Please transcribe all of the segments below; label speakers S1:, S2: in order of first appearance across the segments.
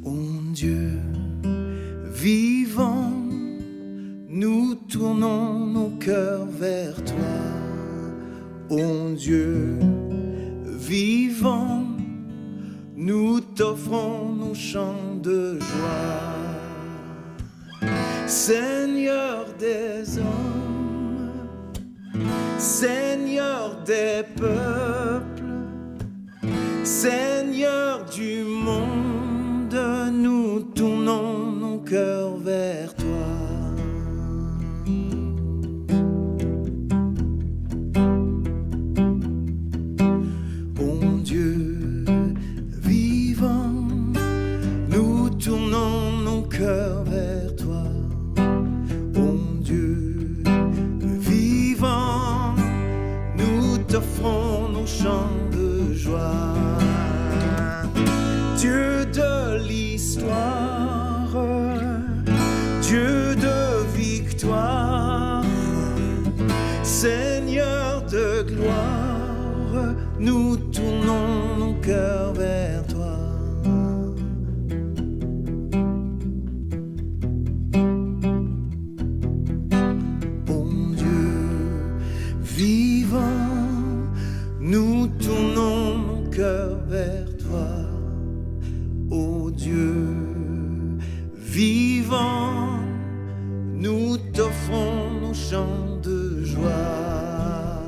S1: Ô Dieu vivant, nous tournons nos cœurs vers toi. Ô Dieu vivant, nous t'offrons nos chants de joie. Seigneur des hommes, Seigneur des peuples, Seigneur du monde, nous tournons nos cœurs vers toi. Ô Dieu vivant, nous tournons nos cœurs vers toi. Ô Dieu vivant, nous t'offrons nos chants de joie. Dieu de l'histoire, Dieu de victoire, Seigneur de gloire, nous tournons nos cœurs vers toi. Ô Dieu vivant, nous tournons nos cœurs vers toi. Ô Dieu vivant, nous t'offrons nos chants de joie.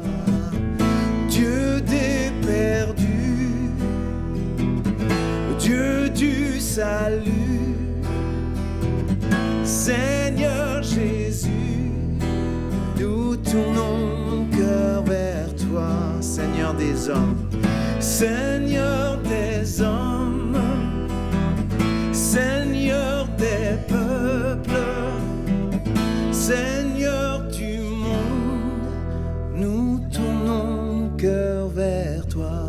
S1: Dieu des perdus, Dieu du salut, Seigneur Jésus, nous tournons nos cœurs vers toi. Seigneur des hommes, Seigneur des hommes, Seigneur des peuples, Seigneur du monde, nous tournons nos cœurs vers toi.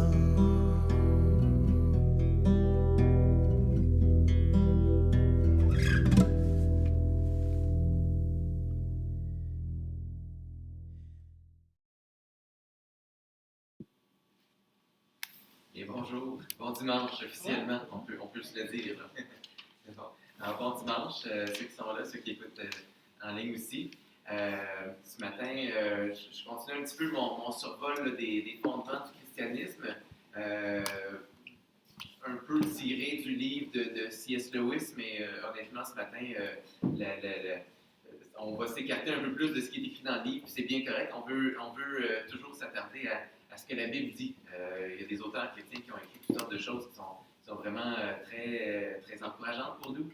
S2: Et bonjour, bon dimanche officiellement, on peut se le dire. C'est bon. Alors bon dimanche, ceux qui sont là, ceux qui écoutent en ligne aussi. Ce matin, je continue un petit peu mon survol là, des fondements du christianisme, un peu tiré du livre de C.S. Lewis, mais honnêtement ce matin, on va s'écarter un peu plus de ce qui est écrit dans le livre, c'est bien correct, on veut toujours s'attarder à ce que la Bible dit. Il y a des auteurs chrétiens qui ont écrit toutes sortes de choses qui sont vraiment très encourageantes pour nous,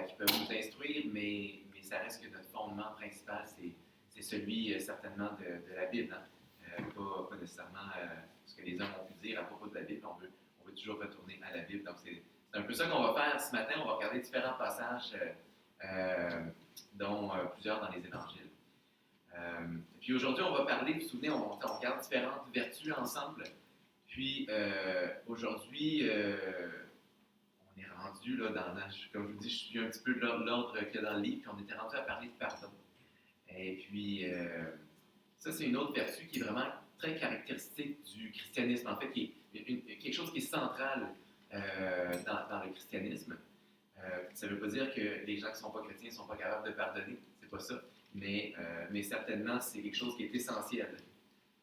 S2: qui peuvent nous instruire, mais ça reste que notre fondement principal, c'est celui certainement de la Bible. Hein? Pas nécessairement ce que les hommes ont pu dire à propos de la Bible. On veut toujours retourner à la Bible. Donc c'est un peu ça qu'on va faire ce matin. On va regarder différents passages, dont plusieurs dans les évangiles. Puis aujourd'hui, on va parler, vous vous souvenez, on regarde différentes vertus ensemble. Puis aujourd'hui, on est rendu là comme je vous dis, je suis un petit peu de l'ordre qu'il y a dans le livre, puis on était rendu à parler de pardon. Et puis ça, c'est une autre vertu qui est vraiment très caractéristique du christianisme, en fait, qui est quelque chose qui est central dans le christianisme. Ça ne veut pas dire que les gens qui ne sont pas chrétiens ne sont pas capables de pardonner, c'est pas ça. Mais certainement, c'est quelque chose qui est essentiel.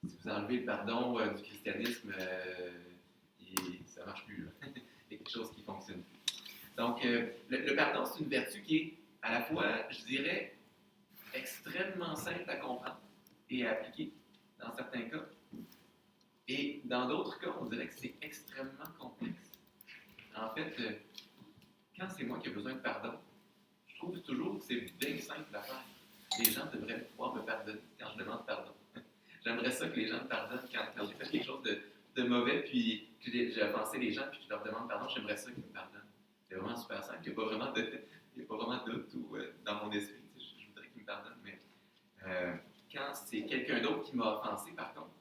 S2: Si vous enlevez le pardon du christianisme, ça ne marche plus. Là. Il y a quelque chose qui ne fonctionne plus. Donc, le pardon, c'est une vertu qui est à la fois, je dirais, extrêmement simple à comprendre et à appliquer dans certains cas. Et dans d'autres cas, on dirait que c'est extrêmement complexe. En fait, quand c'est moi qui ai besoin de pardon, je trouve toujours que c'est bien simple à faire. Les gens devraient pouvoir me pardonner quand je demande pardon. J'aimerais ça que les gens me pardonnent quand j'ai fait quelque chose de mauvais, puis que j'ai offensé les gens, puis que je leur demande pardon, j'aimerais ça qu'ils me pardonnent. C'est vraiment super simple. Il n'y a pas vraiment de doute dans mon esprit. Je voudrais qu'ils me pardonnent, mais quand c'est quelqu'un d'autre qui m'a offensé, par contre,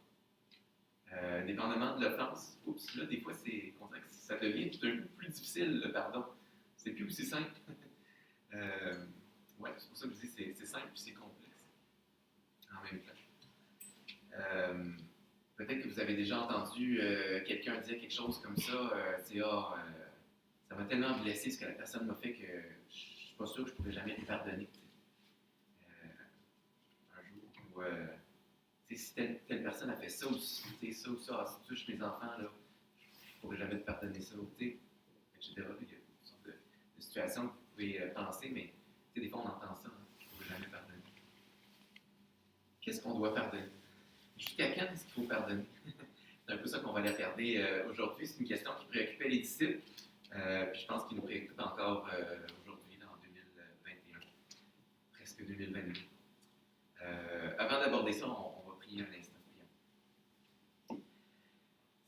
S2: dépendamment de l'offense, là, des fois, on dirait que ça devient tout un peu plus difficile, le pardon. C'est plus aussi simple. Ouais, c'est pour ça que je dis c'est simple et c'est complexe en même temps. Peut-être que vous avez déjà entendu quelqu'un dire quelque chose comme ça, ça ça m'a tellement blessé ce que la personne m'a fait que je suis pas sûr que je pourrais jamais lui pardonner. Un jour où si telle personne a fait ça ou ça ou ça, si tu touches mes enfants, là, je pourrais jamais te pardonner ça, etc. Il y a une sorte de situation que vous pouvez penser, mais des fois on entend ça, hein, je ne pourrais jamais pardonner. Qu'est-ce qu'on doit pardonner? Jusqu'à quand est-ce qu'il faut pardonner? C'est un peu ça qu'on va aller regarder aujourd'hui. C'est une question qui préoccupait les disciples, puis je pense qu'il nous préoccupe encore aujourd'hui, en 2021, presque 2022. Avant d'aborder ça, on va prier un instant.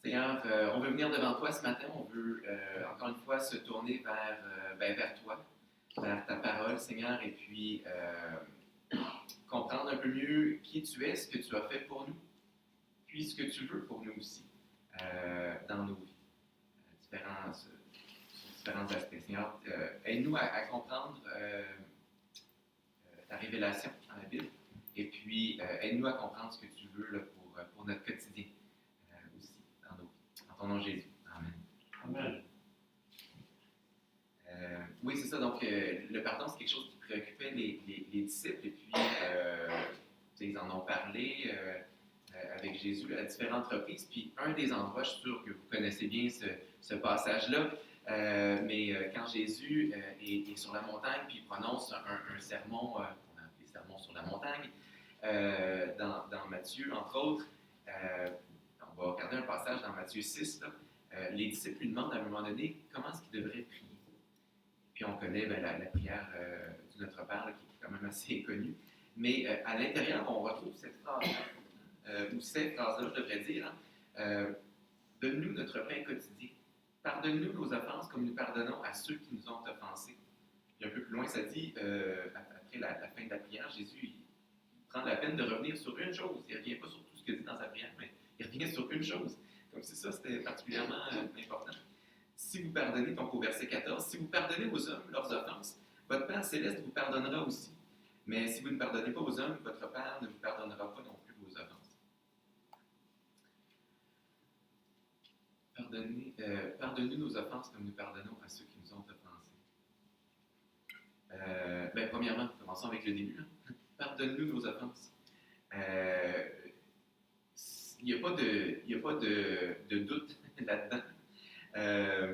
S2: Seigneur, on veut venir devant toi ce matin, on veut encore une fois se tourner vers toi, vers ta parole, Seigneur, et puis comprendre un peu mieux qui tu es, ce que tu as fait pour nous, puis ce que tu veux pour nous aussi dans nos vies, sur différents aspects. Seigneur, aide-nous à comprendre ta révélation dans la Bible, et puis aide-nous à comprendre ce que tu veux là, pour notre quotidien aussi dans nos vies. En ton nom Jésus. Amen.
S3: Amen.
S2: Oui, c'est ça. Donc, le pardon, c'est quelque chose qui préoccupait les disciples, et puis ils en ont parlé avec Jésus à différentes reprises. Puis, un des endroits, je suis sûr que vous connaissez bien ce passage-là, mais quand Jésus est sur la montagne, puis il prononce un sermon, qu'on a appelé sermon sur la montagne, dans Matthieu, entre autres, on va regarder un passage dans Matthieu 6, là, les disciples lui demandent à un moment donné comment est-ce qu'ils devraient prier. Puis on connaît la prière du Notre Père, là, qui est quand même assez connue. Mais à l'intérieur, on retrouve cette phrase-là, ou ces phrases-là, je devrais dire, hein, donne-nous notre pain quotidien. Pardonne-nous nos offenses comme nous pardonnons à ceux qui nous ont offensés. Puis un peu plus loin, ça dit, après la fin de la prière, Jésus il prend la peine de revenir sur une chose. Il ne revient pas sur tout ce qu'il dit dans sa prière, mais il revient sur une chose. Comme si ça, c'était particulièrement important. Si vous pardonnez, donc au verset 14, si vous pardonnez aux hommes leurs offenses, votre Père céleste vous pardonnera aussi. Mais si vous ne pardonnez pas aux hommes, votre Père ne vous pardonnera pas non plus vos offenses. Pardonnez-nous nos offenses comme nous pardonnons à ceux qui nous ont offensés. Premièrement, commençons avec le début. Hein. Pardonne-nous nos offenses. Il n'y a pas de doute là-dedans.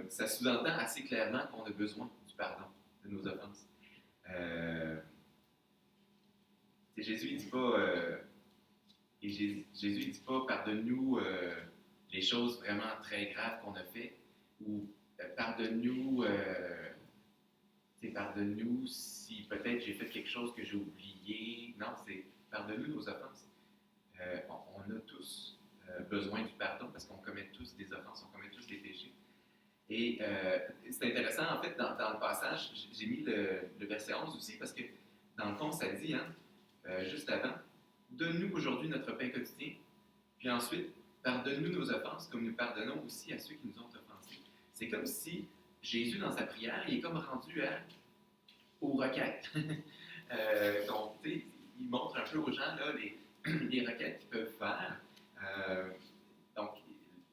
S2: Ça sous-entend assez clairement qu'on a besoin du pardon de nos offenses. Jésus ne dit pas, Jésus dit pas pardonne-nous les choses vraiment très graves qu'on a fait, ou pardonne-nous si peut-être j'ai fait quelque chose que j'ai oublié. Non, c'est pardonne-nous nos offenses. On a tous besoin du pardon parce qu'on commet tous des offenses, on commet tous des péchés. Et c'est intéressant, en fait, dans le passage, j'ai mis le verset 11 aussi, parce que dans le fond, ça dit, hein, juste avant, donne-nous aujourd'hui notre pain quotidien, puis ensuite, pardonne-nous nos offenses, comme nous pardonnons aussi à ceux qui nous ont offensés. C'est comme si Jésus, dans sa prière, il est comme rendu aux requêtes. Donc, tu sais, il montre un peu aux gens là, les requêtes qu'ils peuvent faire. Donc,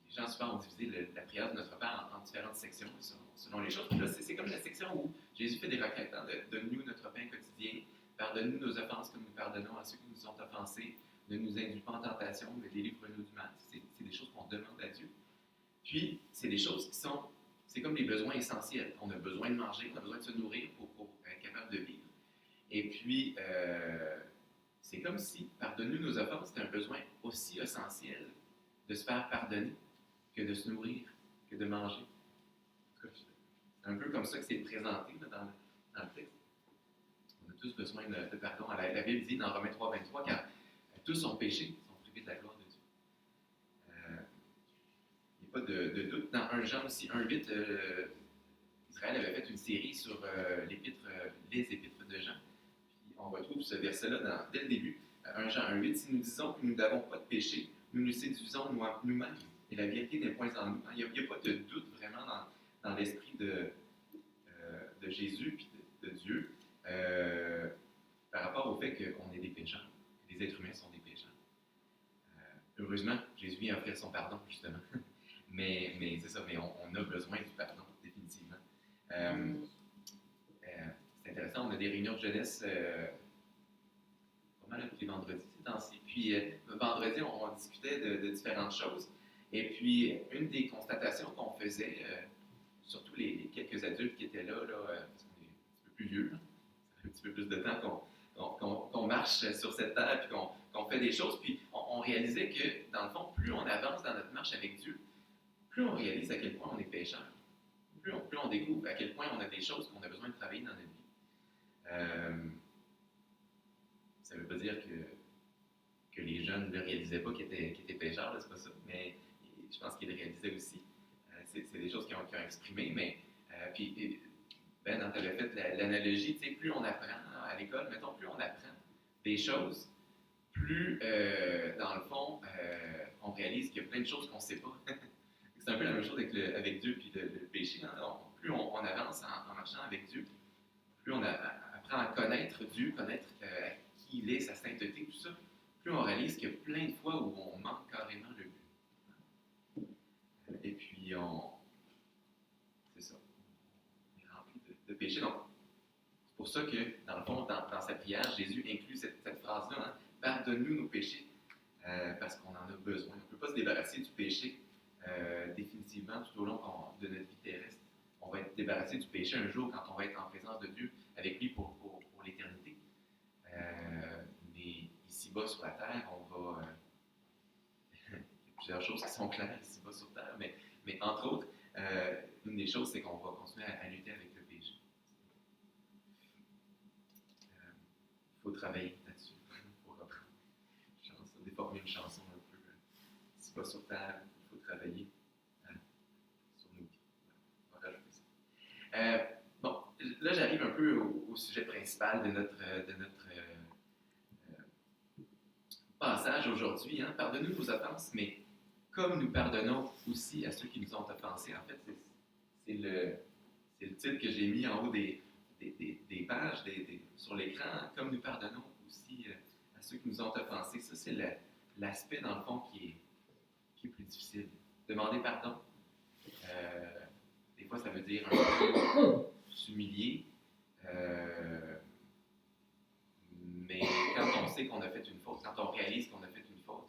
S2: les gens souvent ont divisé la prière de notre Père en différentes sections selon les choses. Puis là, c'est comme la section où Jésus fait des requêtes. Hein, donne-nous notre pain quotidien, pardonne-nous nos offenses comme nous pardonnons à ceux qui nous ont offensés, ne nous induis pas en tentation, mais délivre-nous du mal. C'est des choses qu'on demande à Dieu. Puis, c'est des choses qui sont, c'est comme des besoins essentiels. On a besoin de manger, on a besoin de se nourrir pour être capable de vivre. Et puis, c'est comme si, pardonne-nous nos offenses, c'était un besoin aussi essentiel de se faire pardonner que de se nourrir, que de manger. C'est un peu comme ça que c'est présenté là, dans le texte. On a tous besoin de pardon. La Bible dit dans Romains 3, 23, car tous ont péché, ils sont privés de la gloire de Dieu. Il n'y a pas de doute. Dans 1 Jean aussi, 1,8, Israël avait fait une série sur les épîtres de Jean. Puis on retrouve ce verset-là dès le début. 1 Jean 1,8, si nous disons que nous n'avons pas de péché, nous nous séduisons nous-mêmes. Et la vérité n'est point en nous. Il n'y a pas de doute vraiment dans l'esprit de Jésus et de Dieu par rapport au fait qu'on est des pécheurs, que les êtres humains sont des pécheurs. Heureusement, Jésus vient offrir son pardon, justement. mais c'est ça, mais on a besoin du pardon, définitivement. Euh, c'est intéressant, on a des réunions de jeunesse pas mal tous les vendredis ces temps-ci. Puis vendredi, on discutait de différentes choses. Et puis, une des constatations qu'on faisait, surtout les quelques adultes qui étaient là, parce qu'on est un petit peu plus vieux, là, ça fait un petit peu plus de temps qu'on marche sur cette terre, puis qu'on fait des choses, puis on réalisait que, dans le fond, plus on avance dans notre marche avec Dieu, plus on réalise à quel point on est pécheur. Plus on découvre à quel point on a des choses qu'on a besoin de travailler dans notre vie. Ça ne veut pas dire que les jeunes ne le réalisaient pas qu'ils étaient pécheurs, c'est pas ça, mais je pense qu'ils le réalisaient aussi. C'est des choses qu'ils ont exprimées, mais puis Ben, tu avais fait l'analogie, tu sais, plus on apprend à l'école, mettons, plus on apprend des choses, plus, dans le fond, on réalise qu'il y a plein de choses qu'on ne sait pas. C'est un peu la même chose avec Dieu puis le péché. Hein? Plus on avance en marchant avec Dieu, plus on apprend à connaître Dieu, connaître qui il est, sa sainteté, tout ça, plus on réalise qu'il y a plein de fois où on manque carrément le but. Et puis, c'est ça, on est rempli de péché. Donc, c'est pour ça que, dans le fond, dans sa prière, Jésus inclut cette phrase-là, hein, pardonne-nous nos péchés, parce qu'on en a besoin. On ne peut pas se débarrasser du péché définitivement tout au long de notre vie terrestre. On va être débarrassé du péché un jour quand on va être en présence de Dieu avec lui pour l'éternité. Mais ici-bas sur la terre, on va. Il y a plusieurs choses qui sont claires ici-bas sur terre, mais entre autres, une des choses, c'est qu'on va continuer à lutter avec le péché. Il faut travailler là-dessus pour reprendre. Déformer une chanson un peu. Ici-bas sur terre, il faut travailler sur nos vies. On va rajouter ça. Bon, là, j'arrive un peu au sujet principal de notre passage aujourd'hui. Hein. Pardonne-nous nos offenses, mais comme nous pardonnons aussi à ceux qui nous ont offensés. En fait, c'est le titre que j'ai mis en haut des pages sur l'écran. Hein. Comme nous pardonnons aussi à ceux qui nous ont offensés. Ça, c'est l'aspect, dans le fond, qui est plus difficile. Demander pardon. Des fois, ça veut dire un peu s'humilier. Mais quand on sait qu'on a fait une faute, quand on réalise qu'on a fait une faute,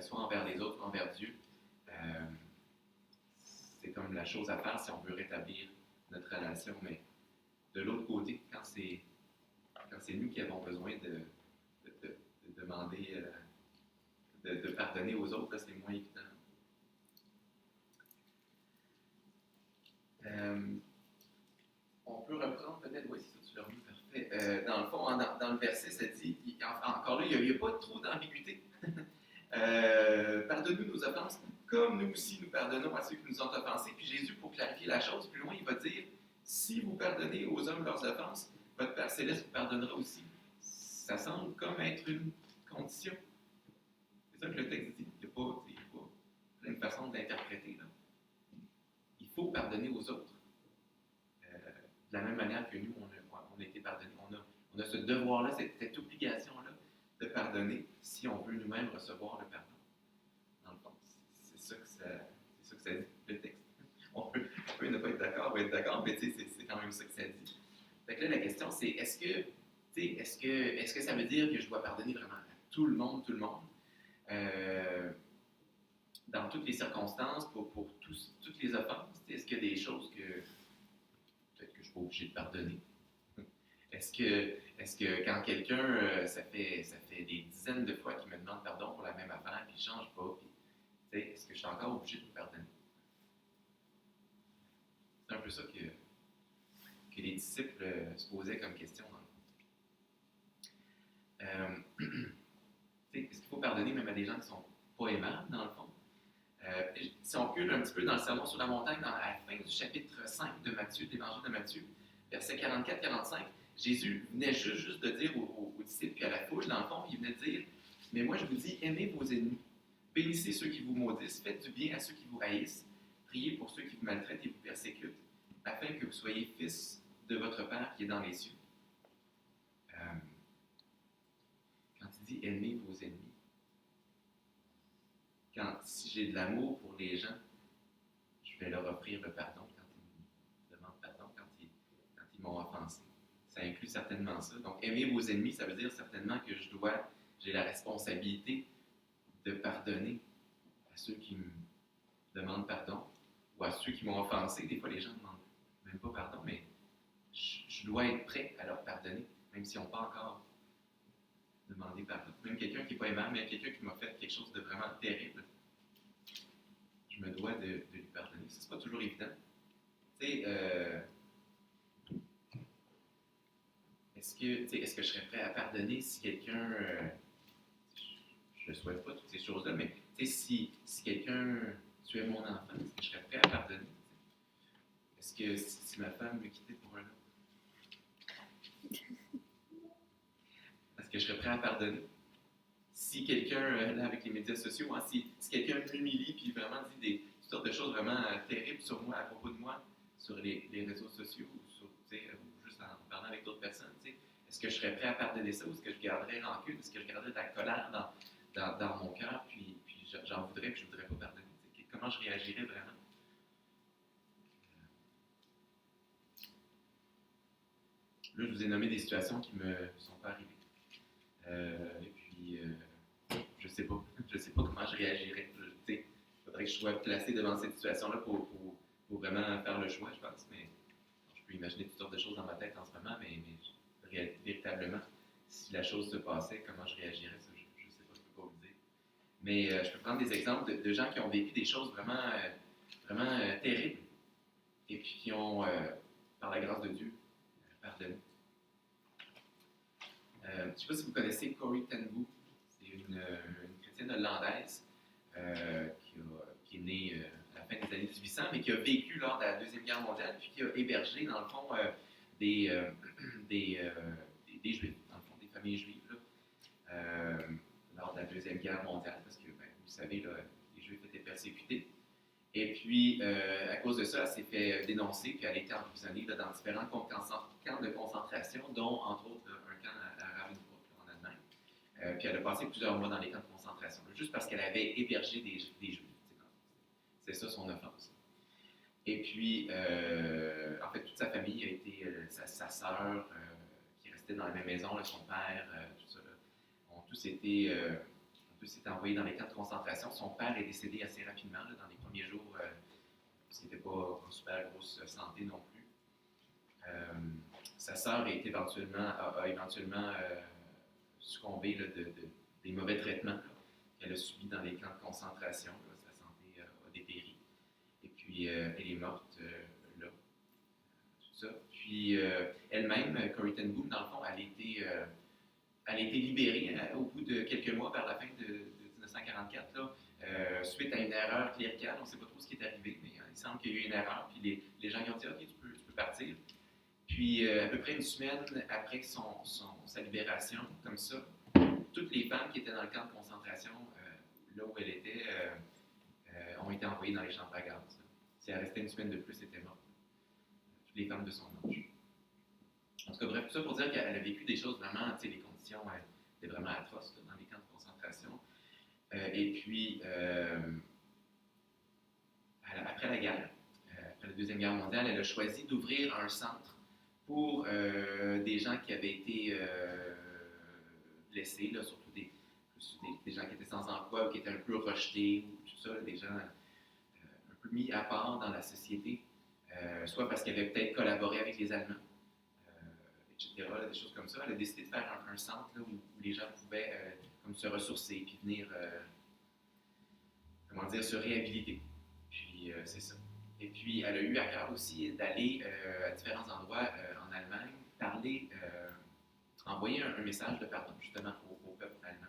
S2: soit envers les autres, soit envers Dieu, c'est comme la chose à faire si on veut rétablir notre relation. Mais de l'autre côté, quand c'est nous qui avons besoin de demander, de pardonner aux autres, là, c'est moins évident. On peut reprendre peut-être, oui, c'est ça, tu l'as remis, parfait. Dans le fond, dans le verset, ça dit, encore là, il n'y a pas trop d'ambiguïté. Pardonne-nous nos offenses, comme nous aussi nous pardonnons à ceux qui nous ont offensés. Puis Jésus, pour clarifier la chose, plus loin, il va dire, si vous pardonnez aux hommes leurs offenses, votre Père Céleste vous pardonnera aussi. Ça semble comme être une condition. C'est ça que le texte dit. Il n'y a pas plein de façons de l'interpréter. Là. Il faut pardonner aux autres. De la même manière que nous, on a été pardonnés. On a ce devoir-là, cette obligation-là de pardonner si on veut nous-mêmes recevoir le pardon. Dans le fond, c'est ça que ça dit, le texte. On peut ne pas être d'accord ou être d'accord, mais c'est quand même ça que ça dit. Fait que là, la question, c'est est-ce que ça veut dire que je dois pardonner vraiment à tout le monde, dans toutes les circonstances, pour toutes les offenses? Est-ce qu'il y a des choses que peut-être que je ne suis pas obligé de pardonner? Est-ce que quand quelqu'un, ça fait des dizaines de fois qu'il me demande pardon pour la même affaire, puis il ne change pas, puis, est-ce que je suis encore obligé de lui pardonner? C'est un peu ça que les disciples se posaient comme question. Est-ce qu'il faut pardonner même à des gens qui ne sont pas aimables, dans le fond? Si on recule un petit peu dans le Sermon sur la montagne, à la fin du chapitre 5 de Matthieu, de l'Évangile de Matthieu, versets 44-45, Jésus venait juste de dire aux disciples puis à la foule, dans le fond, il venait de dire « Mais moi, je vous dis, aimez vos ennemis, bénissez ceux qui vous maudissent, faites du bien à ceux qui vous haïssent, priez pour ceux qui vous maltraitent et vous persécutent, afin que vous soyez fils de votre Père qui est dans les cieux. » Quand il dit « aimez vos ennemis », si j'ai de l'amour pour les gens, je vais leur offrir le pardon quand ils me demandent pardon. certainement ça. Donc, aimer vos ennemis, ça veut dire certainement que j'ai la responsabilité de pardonner à ceux qui me demandent pardon ou à ceux qui m'ont offensé. Des fois, les gens ne demandent même pas pardon, mais je dois être prêt à leur pardonner, même s'ils n'ont pas encore demandé pardon. Même quelqu'un qui n'est pas aimable, mais quelqu'un qui m'a fait quelque chose de vraiment terrible, je me dois de lui pardonner. Ça, c'est pas toujours évident. Tu sais, est-ce que je serais prêt à pardonner si quelqu'un, je ne souhaite pas toutes ces choses-là, mais si quelqu'un tuait mon enfant, est-ce que je serais prêt à pardonner? Est-ce que si ma femme me quittait pour un autre, est-ce que je serais prêt à pardonner? Si quelqu'un, là avec les médias sociaux, hein, si quelqu'un m'humilie puis vraiment dit toutes sortes de choses vraiment terribles sur moi, à propos de moi, sur les réseaux sociaux ou juste en parlant avec d'autres personnes, est-ce que je serais prêt à pardonner ça ou est-ce que je garderais rancune? Est-ce que je garderais de la colère dans mon cœur puis j'en voudrais puis je ne voudrais pas pardonner? Comment je réagirais vraiment? Là, je vous ai nommé des situations qui ne me sont pas arrivées. Et puis, je ne sais pas. Je sais pas comment je réagirais. Il faudrait que je sois placé devant cette situation-là pour vraiment faire le choix, je pense. Mais je peux imaginer toutes sortes de choses dans ma tête en ce moment, mais véritablement, si la chose se passait, comment je réagirais, ça, je ne sais pas, je ne peux pas vous le dire. Mais je peux prendre des exemples de gens qui ont vécu des choses vraiment terribles et puis qui ont, par la grâce de Dieu, pardonné. Je ne sais pas si vous connaissez Corrie ten Boom. C'est une chrétienne hollandaise qui est née à la fin des années 1800, mais qui a vécu lors de la Deuxième Guerre mondiale, puis qui a hébergé, dans le fond, des Juifs, dans le fond, des familles juives, là, lors de la Deuxième Guerre mondiale, parce que, vous savez, là, les Juifs étaient persécutés. Et puis, à cause de ça, elle s'est fait dénoncer, puis elle a été emprisonnée là, dans différents camps de concentration, dont, entre autres, un camp à Ravensbrück, en Allemagne. Puis elle a passé plusieurs mois dans les camps de concentration, là, juste parce qu'elle avait hébergé des Juifs. C'est ça son offense. Et puis, en fait, toute sa famille a été, sa sœur, qui restait dans la même maison, là, son père, tout ça, là, ont tous été envoyés dans les camps de concentration. Son père est décédé assez rapidement, là, dans les premiers jours, parce qu'il n'était pas en super grosse santé non plus. Sa sœur a éventuellement succombé là, des mauvais traitements qu'elle a subis dans les camps de concentration. Là, sa santé a dépéri. Et puis, elle est morte là. Tout ça. Puis, elle-même, Corrie ten Boom, dans le fond, elle a été libérée au bout de quelques mois, vers la fin de 1944, là, suite à une erreur cléricale. On ne sait pas trop ce qui est arrivé, mais il semble qu'il y a eu une erreur. Puis les gens lui ont dit « Ok, tu peux partir ». Puis à peu près une semaine après sa libération, comme ça, toutes les femmes qui étaient dans le camp de concentration, là où elle était, ont été envoyées dans les chambres à gaz. Si elle restait une semaine de plus, elle était morte. Toutes les femmes de son âge. En tout cas, bref, tout ça pour dire qu'elle a vécu des choses vraiment, les conditions étaient vraiment atroces là, dans les camps de concentration. Et puis, après la guerre, après la Deuxième Guerre mondiale, elle a choisi d'ouvrir un centre pour des gens qui avaient été blessés, là, surtout des gens qui étaient sans emploi ou qui étaient un peu rejetés, ou tout ça, là, des gens un peu mis à part dans la société, soit parce qu'ils avaient peut-être collaboré avec les Allemands, etc., là, des choses comme ça. Elle a décidé de faire un centre là, où les gens pouvaient comme se ressourcer puis venir, se réhabiliter. Puis c'est ça. Et puis elle a eu à cœur aussi d'aller à différents endroits en Allemagne, parler, envoyer un message de pardon justement au peuple allemand.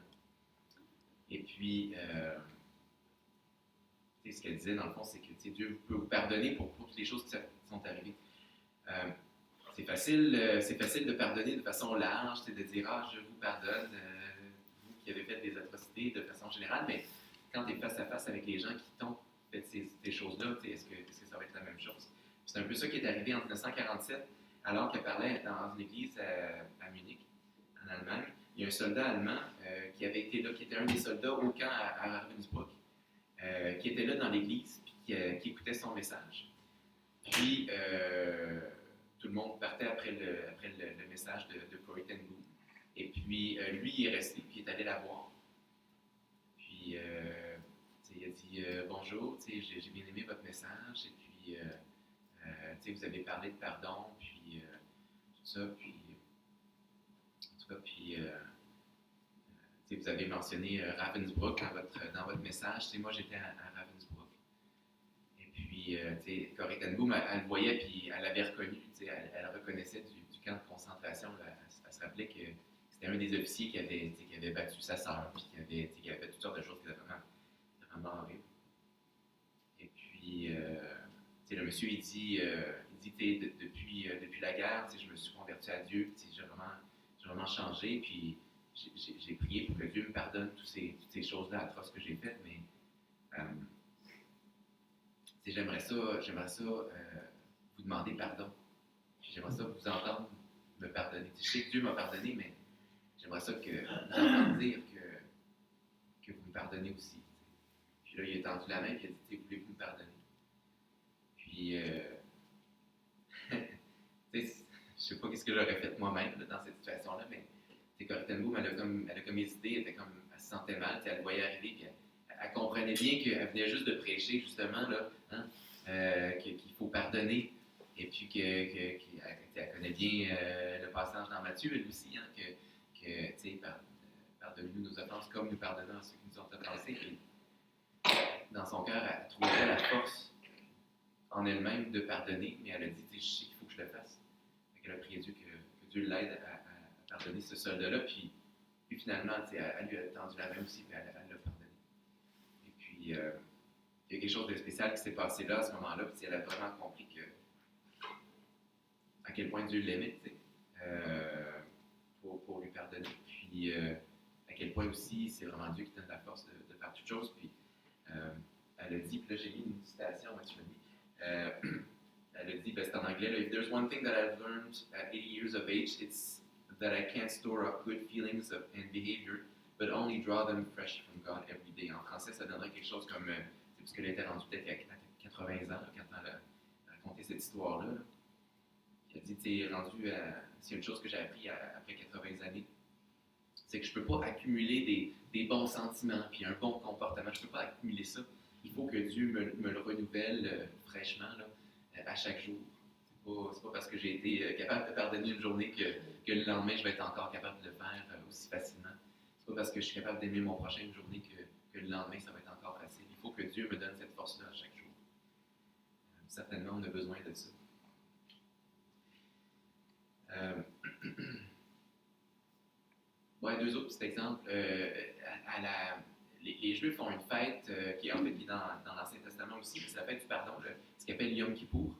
S2: Et puis, ce qu'elle disait dans le fond, c'est que Dieu peut vous pardonner pour toutes les choses qui sont arrivées. C'est facile de pardonner de façon large, de dire « Ah, je vous pardonne, vous qui avez fait des atrocités de façon générale », mais quand tu es face à face avec les gens qui t'ont fait ces choses-là, est-ce que ça va être la même chose? C'est un peu ça qui est arrivé en 1947, alors qu'elle parlait dans une église à Munich, en Allemagne. Il y a un soldat allemand qui avait été là, qui était un des soldats au camp à Ravensbrück, qui était là dans l'église, puis qui écoutait son message. Puis, tout le monde partait après le message de Corrie ten Boom. Et puis, lui, il est resté, puis il est allé la voir. Puis, il a dit bonjour, j'ai bien aimé votre message, et puis, vous avez parlé de pardon, puis tout ça, puis, en tout cas, puis, vous avez mentionné Ravensbrück dans votre message. Moi, j'étais à Ravensbrück. Et puis, Corrie ten Boom, elle le voyait, puis elle l'avait reconnu. Elle reconnaissait du camp de concentration. Là, elle se rappelait que c'était un des officiers qui avait battu sa sœur, puis qui avait fait toutes sortes de choses qui étaient vraiment horribles. Et puis, le monsieur, il dit depuis la guerre, je me suis converti à Dieu, j'ai vraiment changé, puis j'ai prié pour que Dieu me pardonne toutes ces choses-là atroces que j'ai faites, mais j'aimerais ça vous demander pardon. Puis j'aimerais ça vous entendre me pardonner. Je sais que Dieu m'a pardonné, mais j'aimerais ça que vous entendiez dire que vous me pardonnez aussi. Puis là, il a tendu la main et il a dit, voulez-vous me pardonner? Puis, je sais pas ce que j'aurais fait moi-même là, dans cette situation-là, mais Corrie ten Boom, elle a comme hésité, elle se sentait mal, elle le voyait arriver, puis elle comprenait bien qu'elle venait juste de prêcher, justement, là, qu'il faut pardonner, et puis qu'elle connaît bien le passage dans Matthieu, elle aussi, pardonne-nous nos offenses comme nous pardonnons à ceux qui nous ont offensés. Puis, dans son cœur, elle trouvait la force en elle-même de pardonner, mais elle a dit, je sais qu'il faut que je le fasse. Elle a prié Dieu que Dieu l'aide à pardonner ce soldat-là, puis finalement, elle lui a tendu la main aussi, puis elle l'a pardonné. Et puis, il y a quelque chose de spécial qui s'est passé là, à ce moment-là, puis elle a vraiment compris à quel point Dieu l'aimait, pour lui pardonner. Puis, à quel point aussi, c'est vraiment Dieu qui donne la force de faire toutes choses. Puis, elle a dit, puis là, j'ai mis une citation, tu m'as dit, elle a dit, c'est en anglais, là, if there's one thing that I've learned at 80 years of age, it's that I can't store up good feelings and behavior, but only draw them fresh from God every day. En français, ça donnerait quelque chose comme, parce qu'elle était rendue peut-être à 80 ans là, quand elle a raconté cette histoire-là. Là. Elle a dit, c'est une chose que j'ai appris après 80 années, c'est que je ne peux pas accumuler des bons sentiments puis un bon comportement. Je ne peux pas accumuler ça. Il faut que Dieu me le renouvelle fraîchement là, à chaque jour. C'est pas parce que j'ai été capable de pardonner une journée que le lendemain, je vais être encore capable de le faire aussi facilement. C'est pas parce que je suis capable d'aimer mon prochain une journée que le lendemain, ça va être encore facile. Il faut que Dieu me donne cette force-là à chaque jour. Certainement, on a besoin de ça. Deux autres petits exemples. Les Juifs ont une fête qui est dans l'Ancien Testament aussi, c'est la fête du pardon, ce qu'ils appellent Yom Kippour.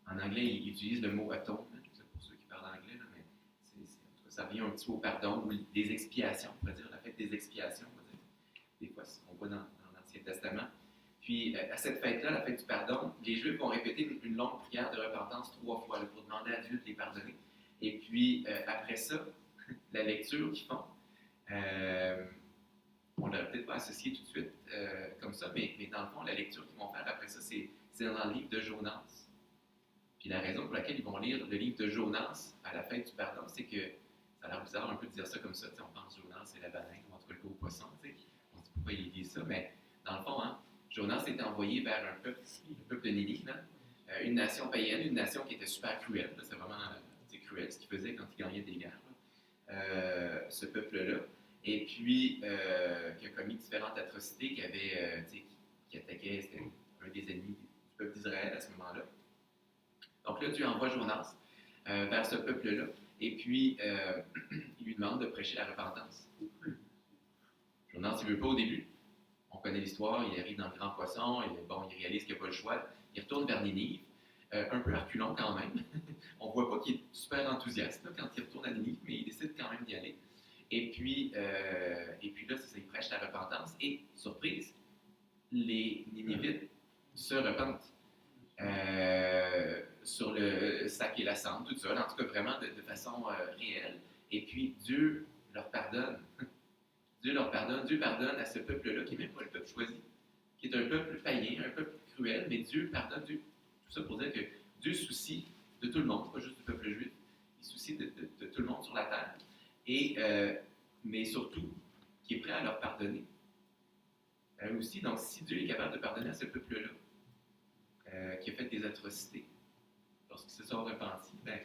S2: En anglais, ils utilisent le mot atone, pour ceux qui parlent anglais, là, mais ça revient un petit peu au pardon ou des expiations, on pourrait dire, la fête des expiations, on va dire. Des fois, on voit dans l'Ancien Testament. Puis, à cette fête-là, la fête du pardon, les Juifs vont répéter une longue prière de repentance 3 fois là, pour demander à Dieu de les pardonner. Et puis, après ça, la lecture qu'ils font, on ne l'aurait peut-être pas associé tout de suite comme ça, mais dans le fond, la lecture qu'ils vont faire après ça, c'est dans le livre de Jonas. Puis la raison pour laquelle ils vont lire le livre de Jonas à la fête du pardon, c'est que ça a l'air bizarre un peu de dire ça comme ça. On pense Jonas, c'est la baleine, ou en tout cas le gros poisson. On se dit pourquoi il dit ça, mais dans le fond, Jonas était envoyé vers le peuple de Ninive, une nation païenne, une nation qui était super cruelle. C'est vraiment cruel ce qu'il faisait quand il gagnait des guerres. Ce peuple-là. Et puis, qui a commis différentes atrocités, qui attaquait, c'était un des ennemis du peuple d'Israël à ce moment-là. Donc là, Dieu envoie Jonas vers ce peuple-là, et puis il lui demande de prêcher la repentance. Jonas, il ne veut pas au début. On connaît l'histoire, il arrive dans le grand poisson, il réalise qu'il n'a pas le choix. Il retourne vers Ninive, un peu reculant quand même. On ne voit pas qu'il est super enthousiaste là, quand il retourne à Ninive, mais il décide quand même d'y aller. Et puis là, il prêche la repentance. Et, surprise, les Ninivites se repentent sur le sac et la cendre, tout ça, en tout cas vraiment de façon réelle. Et puis, Dieu leur pardonne. Dieu pardonne à ce peuple-là, qui n'est même pas le peuple choisi, qui est un peuple païen, un peuple cruel, mais Dieu pardonne. Tout ça pour dire que Dieu soucie de tout le monde, pas juste du peuple juif. Il soucie de tout le monde sur la terre. Mais surtout, qui est prêt à leur pardonner. Aussi, donc, si Dieu est capable de pardonner à ce peuple-là, qui a fait des atrocités, lorsqu'ils se sont repentis, ben,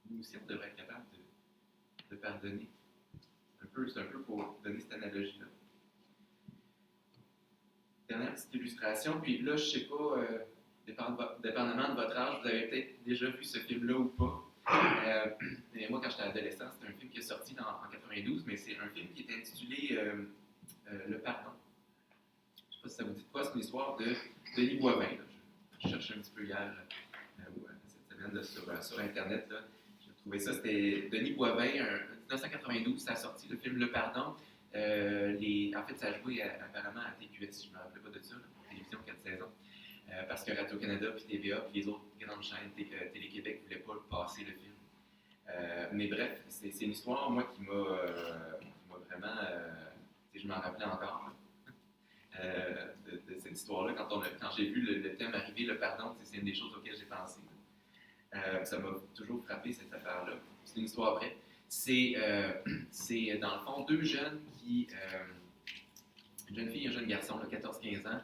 S2: nous aussi, on devrait être capable de pardonner. C'est un peu pour donner cette analogie-là. Dernière petite illustration, puis là, je ne sais pas, dépendamment de votre âge, vous avez peut-être déjà vu ce film-là ou pas. Mais moi, quand j'étais adolescent, c'était un film qui est sorti en 92, mais c'est un film qui est intitulé Le Pardon. Je ne sais pas si ça vous dit quoi, c'est une histoire de Denis Boivin. Je cherchais un petit peu hier, cette semaine, sur Internet. Là. J'ai trouvé ça, c'était Denis Boivin, en 1992, ça a sorti le film Le Pardon. En fait, ça a joué apparemment à TQS, je ne me rappelais pas de ça, là, télévision 4 saisons. Parce que Radio-Canada, puis TVA, puis les autres grandes chaînes, Télé-Québec, ne voulaient pas passer le film. Mais bref, c'est une histoire, moi, qui m'a vraiment. Je m'en rappelais encore de cette histoire-là. Quand j'ai vu le thème arriver, le pardon, c'est une des choses auxquelles j'ai pensé. Ça m'a toujours frappé, cette affaire-là. C'est une histoire vraie. C'est dans le fond deux jeunes une jeune fille et un jeune garçon, 14-15 ans,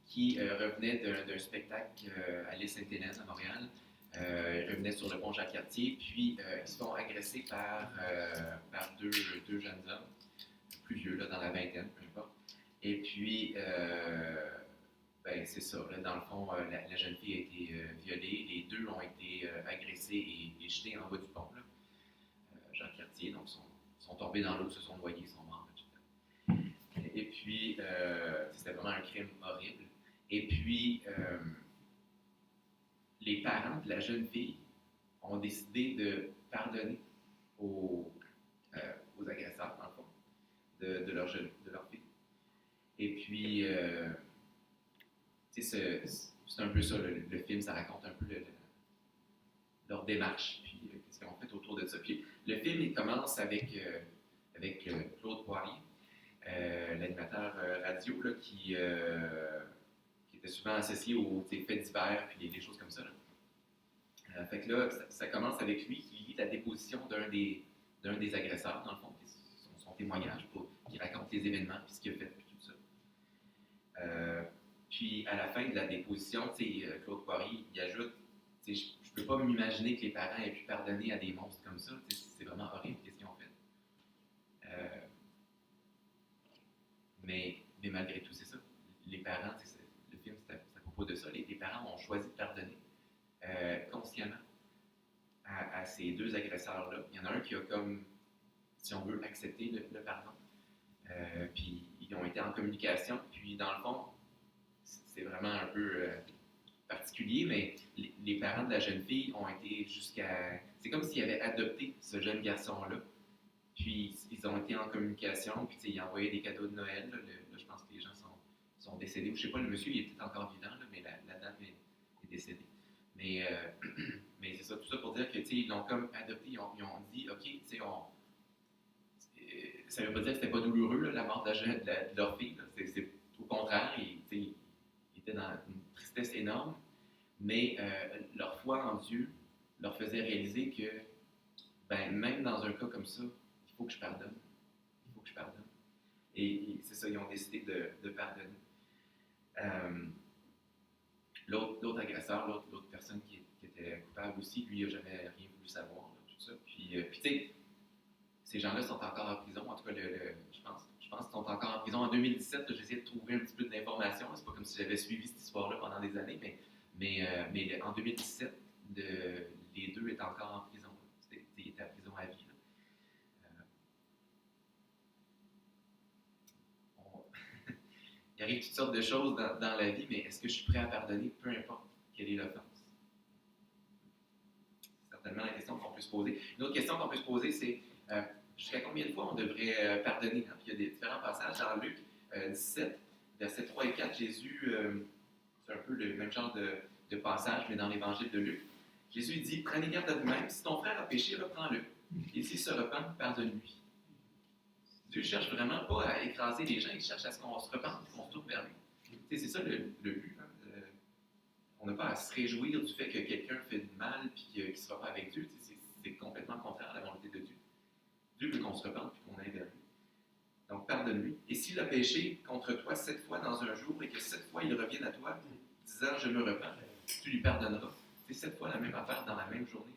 S2: qui revenaient d'un spectacle à l'île Sainte-Hélène, à Montréal. Ils revenaient sur le pont Jacques-Cartier, puis ils se font agresser par deux jeunes hommes, plus vieux, là, dans la vingtaine, peu importe. Et puis, c'est ça. Là, dans le fond, la jeune fille a été violée, les deux ont été agressés et jetés en bas du pont, là. Jacques-Cartier, donc sont tombés dans l'eau, se sont noyés, sont morts, etc. Et puis, c'était vraiment un crime horrible. Et puis, les parents de la jeune fille ont décidé de pardonner aux agresseurs, dans le fond, de leur fille. Et puis, c'est un peu ça, le film, ça raconte un peu leur démarche, puis qu'est-ce qu'ils ont fait autour de ça. Puis le film, il commence avec Claude Poirier, l'animateur radio, là, qui était souvent associé aux faits divers, puis des choses comme ça. Là. Fait que là, ça commence avec lui qui lit la déposition d'un des agresseurs, dans le fond, son témoignage, qui raconte les événements, puis ce qu'il a fait, puis tout ça. Puis à la fin de la déposition, Claude Poirier, il ajoute, je ne peux pas m'imaginer que les parents aient pu pardonner à des monstres comme ça. C'est vraiment horrible ce qu'ils ont fait. Mais malgré tout, c'est ça. Les parents, le film, c'est à propos de ça. Les parents ont choisi de pardonner consciemment à ces deux agresseurs-là. Il y en a un qui a comme, si on veut, accepté le pardon. Puis ils ont été en communication. Puis dans le fond, c'est vraiment un peu particulier, mais les parents de la jeune fille ont été jusqu'à... C'est comme s'ils avaient adopté ce jeune garçon-là. Puis ils ont été en communication, puis ils ont envoyé des cadeaux de Noël. Là, je pense que les gens sont décédés. Je ne sais pas, le monsieur il était encore vivant, là, mais la dame est décédée. Mais c'est ça, tout ça pour dire que ils l'ont comme adopté. Ils ont dit, OK, ça ne veut pas dire que c'était pas douloureux, là, la mort de leur fille. C'est au contraire, ils étaient dans une tristesse énorme, mais leur foi en Dieu leur faisait réaliser que même dans un cas comme ça, il faut que je pardonne. Il faut que je pardonne. Et c'est ça, ils ont décidé de pardonner. L'autre agresseur, l'autre personne qui était coupable aussi, lui, il n'a jamais rien voulu savoir, là, tout ça. Puis tu sais, ces gens-là sont encore en prison. En tout cas, je pense qu'ils sont encore en prison. En 2017, j'ai essayé de trouver un petit peu d'informations. C'est pas comme si j'avais suivi cette histoire-là pendant des années, mais en 2017, les deux étaient encore en prison. Ils étaient en prison à vie. Il arrive toutes sortes de choses dans la vie, mais est-ce que je suis prêt à pardonner, peu importe quelle est l'offense? C'est certainement la question qu'on peut se poser. Une autre question qu'on peut se poser, c'est jusqu'à combien de fois on devrait pardonner? Puis il y a des différents passages dans Luc 17, versets 3 et 4. Jésus, c'est un peu le même genre de passage, mais dans l'évangile de Luc. Jésus dit, prenez garde à vous-même, si ton frère a péché, reprends-le. Et s'il se repent, pardonne-lui. Dieu ne cherche vraiment pas à écraser les gens, il cherche à ce qu'on se repente et qu'on se tourne vers lui. C'est ça le but. Hein. on n'a pas à se réjouir du fait que quelqu'un fait du mal et qu'il ne sera pas avec Dieu. C'est complètement contraire à la volonté de Dieu. Dieu veut qu'on se repente et qu'on aille vers lui. Donc, pardonne-lui. Et s'il a péché contre toi 7 fois dans un jour et que 7 fois il revienne à toi disant je me repens, tu lui pardonneras. C'est 7 fois la même affaire dans la même journée.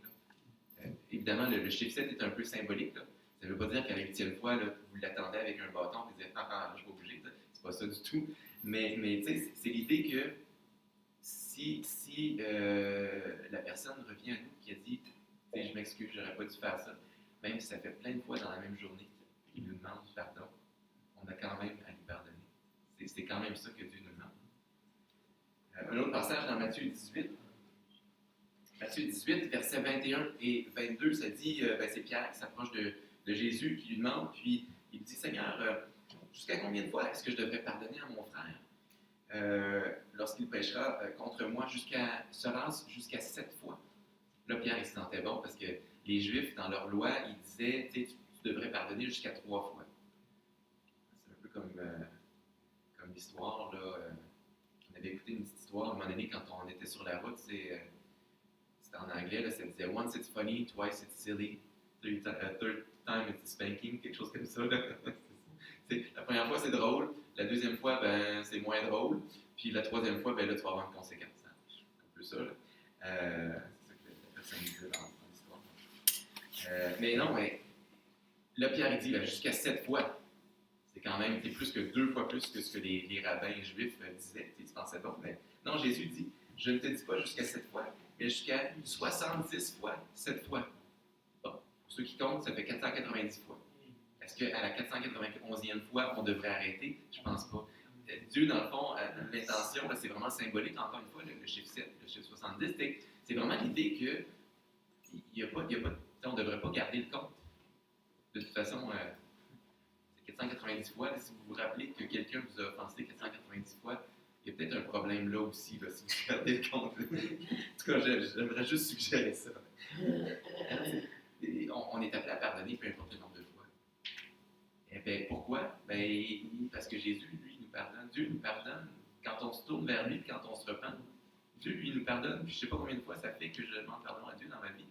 S2: Évidemment, le chiffre 7 est un peu symbolique. Là. Ça ne veut pas dire qu'à la 8e fois, là, vous l'attendez avec un bâton et vous dites ah, je ne suis pas obligé. C'est pas ça du tout. Mais c'est l'idée que si la personne revient à nous qui a dit je m'excuse, j'aurais pas dû faire ça, même si ça fait plein de fois dans la même journée, il nous demande pardon, on a quand même à lui pardonner. C'est quand même ça que Dieu nous demande. Un autre passage dans Matthieu 18. Matthieu 18, versets 21 et 22, ça dit, c'est Pierre qui s'approche de Jésus, qui lui demande, puis il dit, Seigneur, jusqu'à combien de fois est-ce que je devrais pardonner à mon frère lorsqu'il péchera contre moi, jusqu'à 7 fois? Là, Pierre, il se sentait bon parce que les Juifs, dans leur loi, ils disaient, tu devrais pardonner jusqu'à 3 fois. C'est un peu comme l'histoire, là. On avait écouté une petite histoire à un moment donné quand on était sur la route, c'était en anglais, là, ça disait once it's funny, twice it's silly, third time it's spanking, quelque chose comme ça. Là. La première fois c'est drôle, la deuxième fois c'est moins drôle, puis la troisième fois là tu vas avoir une conséquence. Hein. C'est un peu ça. Là. C'est ça que la personne disait dans l'histoire. Mais non, là Pierre il dit jusqu'à 7 fois. C'est quand même plus que 2 fois plus que ce que les rabbins juifs disaient. Tu pensais donc, mais non, Jésus dit je ne te dis pas jusqu'à 7 fois, mais jusqu'à 70 fois 7 fois. Bon, pour ceux qui comptent, ça fait 490 fois. Est-ce qu'à la 491e fois, on devrait arrêter? Je ne pense pas. Dieu, dans le fond, l'intention, c'est vraiment symbolique, encore une fois, le chiffre 7, le chiffre 70, c'est vraiment l'idée que on ne devrait pas garder le compte. De toute façon, c'est 490 fois. Là, si vous vous rappelez que quelqu'un vous a offensé 490 fois, il y a peut-être un problème là aussi, là, si vous regardez le compte. En tout cas, j'aimerais juste suggérer ça. On est appelé à pardonner peu importe le nombre de fois. Et bien, pourquoi? Parce que Jésus, lui, nous pardonne. Dieu nous pardonne quand on se tourne vers lui, quand on se repent. Dieu, lui, nous pardonne. Puis je ne sais pas combien de fois ça fait que je demande pardon à Dieu dans ma vie.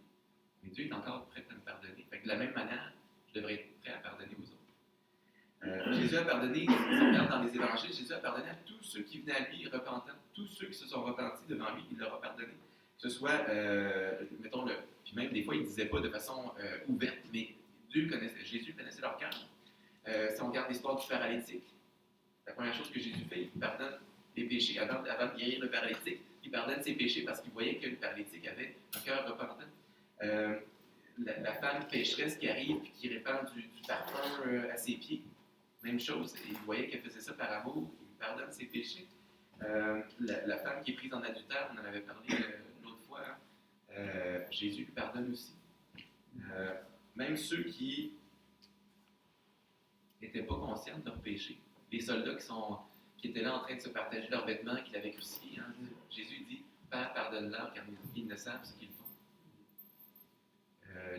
S2: Mais Dieu est encore prêt à me pardonner. Fait que de la même manière, je devrais être prêt à pardonner aux autres. Jésus a pardonné, si on regarde dans les évangiles, Jésus a pardonné à tous ceux qui venaient à lui repentants. Tous ceux qui se sont repentis devant lui, il leur a pardonné. Que ce soit, mettons, puis même des fois, il ne disait pas de façon ouverte, mais Jésus connaissait leur cœur. Si on regarde l'histoire du paralytique, la première chose que Jésus fait, il pardonne les péchés. Avant de guérir le paralytique, il pardonne ses péchés parce qu'il voyait que le paralytique avait un cœur repentant. La femme pécheresse qui arrive et qui répand du parfum à ses pieds, même chose, il voyait qu'elle faisait ça par amour, il pardonne ses péchés. La femme qui est prise en adultère, on en avait parlé l'autre fois, Jésus lui pardonne aussi. Même ceux qui n'étaient pas conscients de leur péché, les soldats qui étaient là en train de se partager leurs vêtements qu'ils avaient crucifiés, Jésus dit « Père, pardonne-leur car ils ne savent ce qu'ils font. »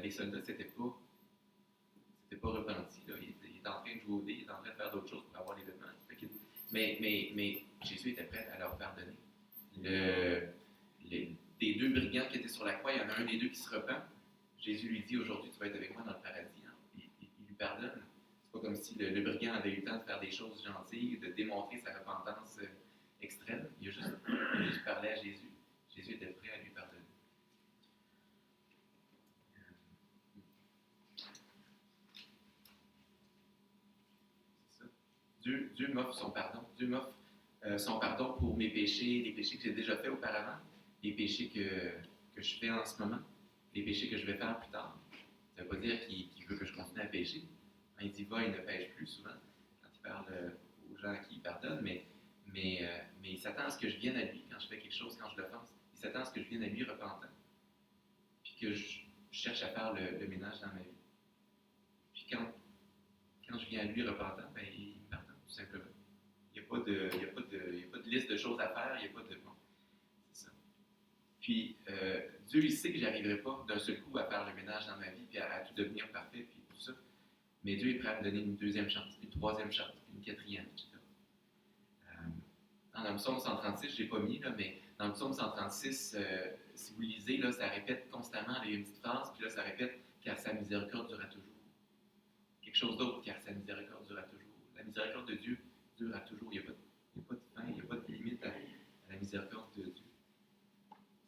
S2: Les soldats, c'était pas repenti. Là. Il était en train de jouer au dé, il était en train de faire d'autres choses pour avoir les vêtements. Mais Jésus était prêt à leur pardonner. Des 2 brigands qui étaient sur la croix, il y en a un des 2 qui se repent. Jésus lui dit aujourd'hui, tu vas être avec moi dans le paradis. Hein. Il lui pardonne. C'est pas comme si le brigand avait eu le temps de faire des choses gentilles, de démontrer sa repentance extrême. Il a juste parlé à Jésus. Jésus était prêt à lui pardonner. Dieu m'offre son pardon. Dieu m'offre son pardon pour mes péchés, les péchés que j'ai déjà faits auparavant, les péchés que je fais en ce moment, les péchés que je vais faire plus tard. Ça ne veut pas dire qu'il veut que je continue à pécher. Quand il dit va, il ne pêche plus souvent, quand il parle aux gens à qui il pardonne, mais il s'attend à ce que je vienne à lui quand je fais quelque chose, quand je l'offense. Il s'attend à ce que je vienne à lui repentant, puis que je cherche à faire le ménage dans ma vie. Puis quand je viens à lui repentant, il me pardonne, tout simplement. Il n'y a pas de liste de choses à faire, il n'y a pas de... Bon, c'est ça. Puis, Dieu, il sait que je n'arriverai pas d'un seul coup à faire le ménage dans ma vie, puis à tout devenir parfait, puis tout ça. Mais Dieu est prêt à me donner une 2e chance, une 3e chance, une 4e, etc. Dans le psaume 136, je ne l'ai pas mis, là, mais dans le psaume 136, si vous lisez, là, ça répète constamment, là, il y a une petite phrase, puis là, ça répète « car sa miséricorde durera toujours ». Quelque chose d'autre, car sa miséricorde durera toujours. La miséricorde de Dieu durera toujours. Il n'y a, pas de fin, il n'y a pas de limite à la miséricorde de Dieu.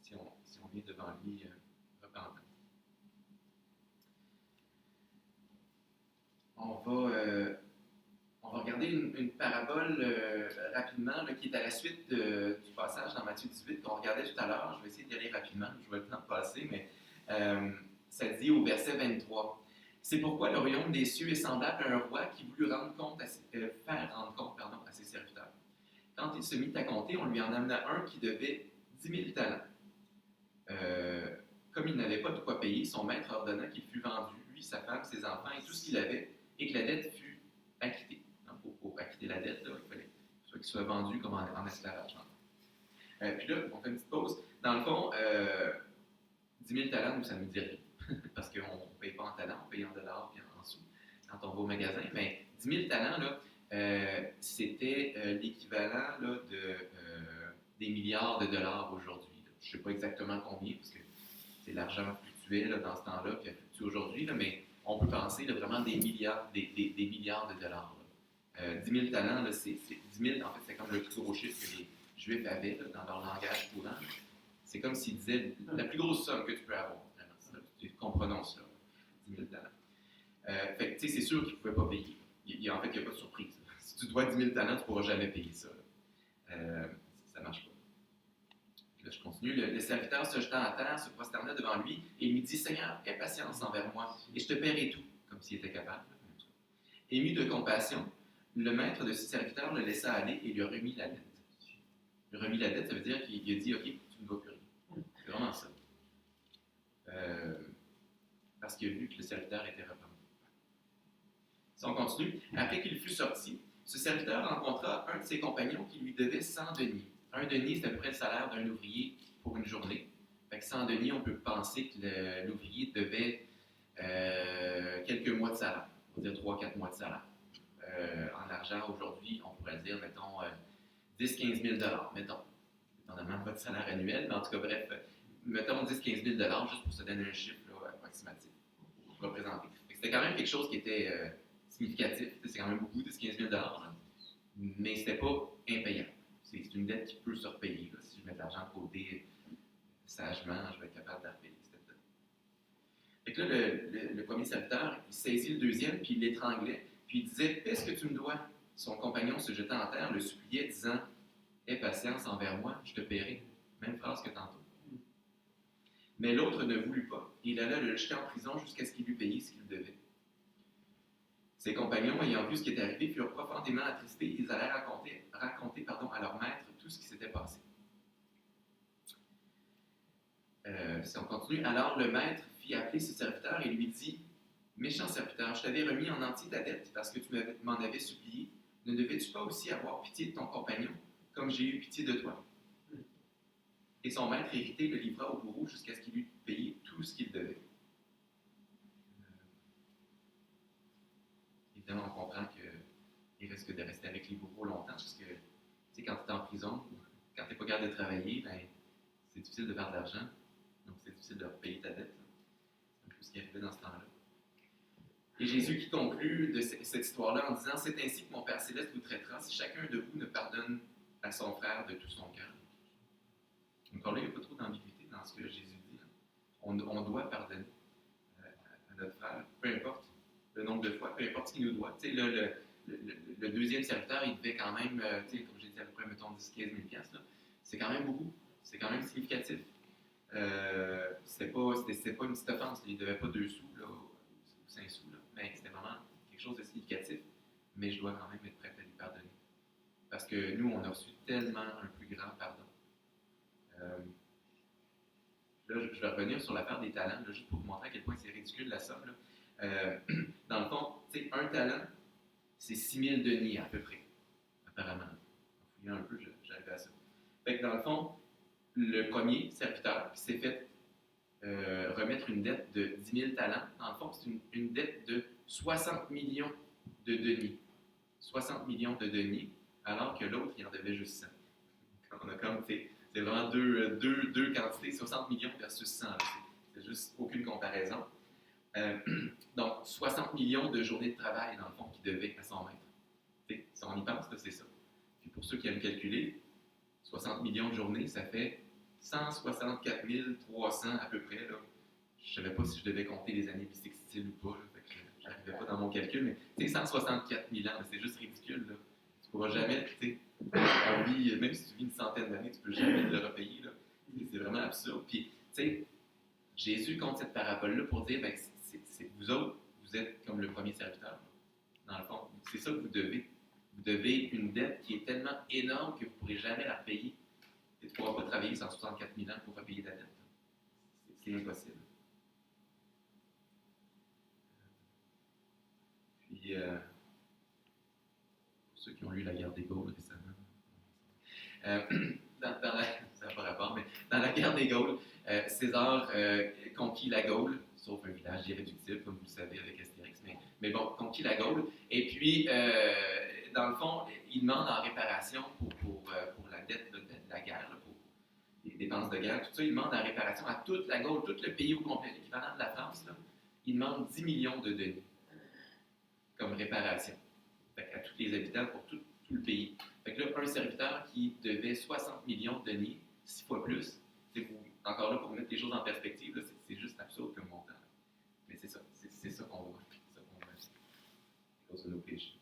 S2: Si on vient devant lui repentant. On va regarder une parabole rapidement là, qui est à la suite du passage dans Matthieu 18 qu'on regardait tout à l'heure. Je vais essayer d'y aller rapidement, je vois le temps de passer, mais ça dit au verset 23. C'est pourquoi le royaume des cieux est semblable à un roi qui voulut faire rendre compte à ses serviteurs. Quand il se mit à compter, on lui en amena un qui devait 10 000 talents. Comme il n'avait pas de quoi payer, son maître ordonna qu'il fût vendu, lui, sa femme, ses enfants et tout ce qu'il avait, et que la dette fût acquittée. Pour acquitter la dette, là, il fallait qu'il soit vendu comme en esclavage. Puis là, on fait une petite pause. Dans le fond, 10 000 talents, nous, ça ne nous dit rien. Parce qu'on ne paye pas en talents, on paye en dollars et en sous quand on va au magasin. Mais 10 000 talents, là, c'était l'équivalent là, des milliards de dollars aujourd'hui. Je ne sais pas exactement combien, parce que c'est l'argent fluctuait là, dans ce temps-là, puis il fluctue aujourd'hui, là, mais on peut penser là, vraiment des milliards de dollars. 10 000 talents, là, 10 000, en fait, c'est comme le plus gros chiffre que les Juifs avaient là, dans leur langage courant. C'est comme s'ils disaient la plus grosse somme que tu peux avoir. Comprenons cela, 10 000 talents. Fait que, c'est sûr qu'ils ne pouvaient pas payer. En fait, il n'y a pas de surprise. Si tu dois 10 000 talents, tu ne pourras jamais payer ça. Ça ne marche pas. Là, je continue. Le serviteur se jetant à terre, se prosterna devant lui et lui dit « Seigneur, aie patience envers moi, et je te paierai tout. » Comme s'il était capable. Ému de compassion, le maître de ses serviteurs le laissa aller et lui remis la dette. Lui remis la dette, ça veut dire qu'il a dit « Ok, tu ne dois plus rien. » C'est vraiment ça. Parce qu'il a vu que le serviteur était repenti. Si on continue, après qu'il fut sorti, ce serviteur rencontra un de ses compagnons qui lui devait 100 deniers. Un denier, c'est à peu près le salaire d'un ouvrier pour une journée. Fait que 100 deniers, on peut penser que l'ouvrier devait quelques mois de salaire. On va dire 3-4 mois de salaire. En argent, aujourd'hui, on pourrait dire, mettons, 10-15 000 mettons. Dépendamment de votre salaire annuel, mais en tout cas, bref, mettons 10-15 000 juste pour se donner un chiffre là, approximatif, pour représenter. C'était quand même quelque chose qui était significatif. C'est quand même beaucoup, 10-15 000 là, mais c'était pas impayable. C'est une dette qui peut se repayer. Là. Si je mets de l'argent de côté sagement, je vais être capable de la repayer, cette dette. Fait que là, le premier serviteur, il saisit le deuxième, puis il l'étranglait, puis il disait « Paie ce que tu me dois. » Son compagnon se jetant en terre, le suppliait, disant « Aie patience envers moi, je te paierai. » Même phrase que tantôt. Mais l'autre ne voulut pas. Il alla le jeter en prison jusqu'à ce qu'il eût payé ce qu'il devait. Ses compagnons, ayant vu ce qui était arrivé, furent profondément attristés. Ils allèrent raconter à leur maître tout ce qui s'était passé. Si on continue, alors le maître fit appeler ses serviteurs et lui dit « Méchant serviteur, je t'avais remis en entier ta dette parce que tu m'en avais supplié. Ne devais-tu pas aussi avoir pitié de ton compagnon, comme j'ai eu pitié de toi? » Et son maître, irrité, le livra au bourreau jusqu'à ce qu'il eût payé tout ce qu'il devait. Évidemment, on comprend qu'il risque de rester avec les bourreaux longtemps, parce que, tu sais, quand tu es en prison, quand tu n'es pas capable de travailler, ben, c'est difficile de faire de l'argent, donc c'est difficile de payer ta dette. C'est un peu ce qui arrivait dans ce temps-là. Et Jésus qui conclut de cette histoire-là en disant « C'est ainsi que mon Père Céleste vous traitera si chacun de vous ne pardonne à son frère de tout son cœur. » Encore là, il n'y a pas trop d'ambiguïté dans ce que Jésus dit. On doit pardonner à notre frère, peu importe le nombre de fois, peu importe ce qu'il nous doit. Tu sais, là, le deuxième serviteur, il devait quand même, tu sais, comme j'ai dit, à peu près, mettons, 10-15 000 $. C'est quand même beaucoup. C'est quand même significatif. C'était pas une petite offense. Il ne devait pas 2 sous là, ou 5 sous. Là, mais c'était vraiment quelque chose de significatif. Mais je dois quand même être prêt à lui pardonner. Parce que nous, on a reçu tellement un plus grand pardon. Là, je vais revenir sur l'affaire des talents, là, juste pour vous montrer à quel point c'est ridicule la somme. Là. Dans le fond, tu sais, un talent, c'est 6 000 deniers à peu près, apparemment. En fouillant un peu, j'arrive à ça. Fait que dans le fond, le premier serviteur qui s'est fait remettre une dette de 10 000 talents, dans le fond, c'est une dette de 60 millions de deniers. 60 millions de deniers, alors que l'autre, il en devait juste 100. On a comme, C'est vraiment deux quantités, 60 millions versus 100. C'est juste aucune comparaison. Donc, 60 millions de journées de travail, dans le fond, qu'il devait à son maître. T'sais, si on y pense, là, c'est ça. Puis pour ceux qui aiment calculer, 60 millions de journées, ça fait 164 300 à peu près. Là. Je ne savais pas si je devais compter les années bissextiles ou pas. Là, fait que je n'arrivais pas dans mon calcul, mais tu sais, 164 000 ans, c'est juste ridicule. Là. Tu ne pourras jamais, tu sais, on vit, même si tu vis une centaine d'années, tu ne peux jamais le repayer. Là. C'est vraiment absurde. Puis, tu sais, Jésus compte cette parabole-là pour dire, ben, vous autres, vous êtes comme le premier serviteur. Dans le fond, c'est ça que vous devez. Vous devez une dette qui est tellement énorme que vous ne pourrez jamais la repayer. Et tu ne pourras pas travailler 164 000 ans pour repayer ta dette. C'est impossible. Puis, pour ceux qui ont lu La guerre des Gaules récemment, ça n'a pas rapport, mais dans la guerre des Gaules, César conquit la Gaule, sauf un village irréductible, comme vous le savez avec Astérix, mais bon, conquit la Gaule. Et puis, dans le fond, il demande en réparation pour la dette de la guerre, là, pour les dépenses de guerre, tout ça, il demande en réparation à toute la Gaule, tout le pays au complet, l'équivalent de la France, là, il demande 10 millions de deniers comme réparation. Fait à tous les habitants pour tout le pays. Fait que là, un serviteur qui devait 60 millions de deniers, 6 fois plus, encore là, pour mettre les choses en perspective, là, c'est juste absurde comme montant. Mais c'est ça, c'est ça qu'on voit. C'est ça qu'on voit. À cause de nos péchés.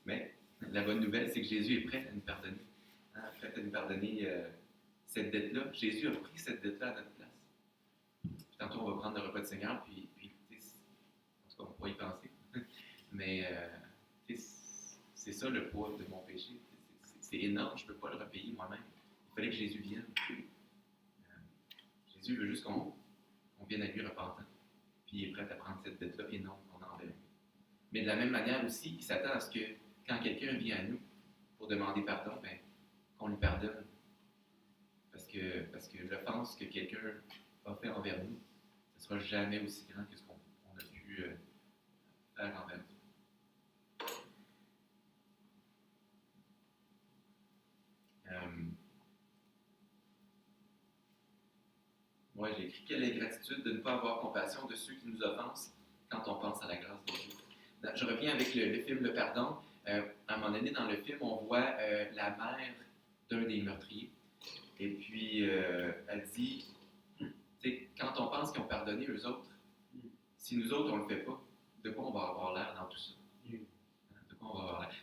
S2: Mais la bonne nouvelle, c'est que Jésus est prêt à nous pardonner. Hein, prêt à nous pardonner cette dette-là. Jésus a pris cette dette-là à notre place. Puis tantôt, on va prendre le repas du Seigneur, puis en tout cas, on pourra y penser. Mais c'est ça le poids de mon péché. C'est énorme, je ne peux pas le repayer moi-même. Il fallait que Jésus vienne. Jésus veut juste qu'on vienne à lui repentant. Puis il est prêt à prendre cette dette-là énorme qu'on a envers lui. Mais de la même manière aussi, il s'attend à ce que quand quelqu'un vient à nous pour demander pardon, ben, qu'on lui pardonne. Parce que l'offense que quelqu'un a fait envers nous, ce ne sera jamais aussi grand que ce qu'on a pu faire envers nous. Moi, j'ai écrit quelle est gratitude de ne pas avoir compassion de ceux qui nous offensent quand on pense à la grâce de Dieu. Je reviens avec le film Le Pardon. À un moment donné, dans le film, on voit la mère d'un des meurtriers. Et puis, elle dit, quand on pense qu'ils ont pardonné eux autres, si nous autres, on ne le fait pas, de quoi on va avoir l'air dans tout ça? De quoi on va avoir l'air?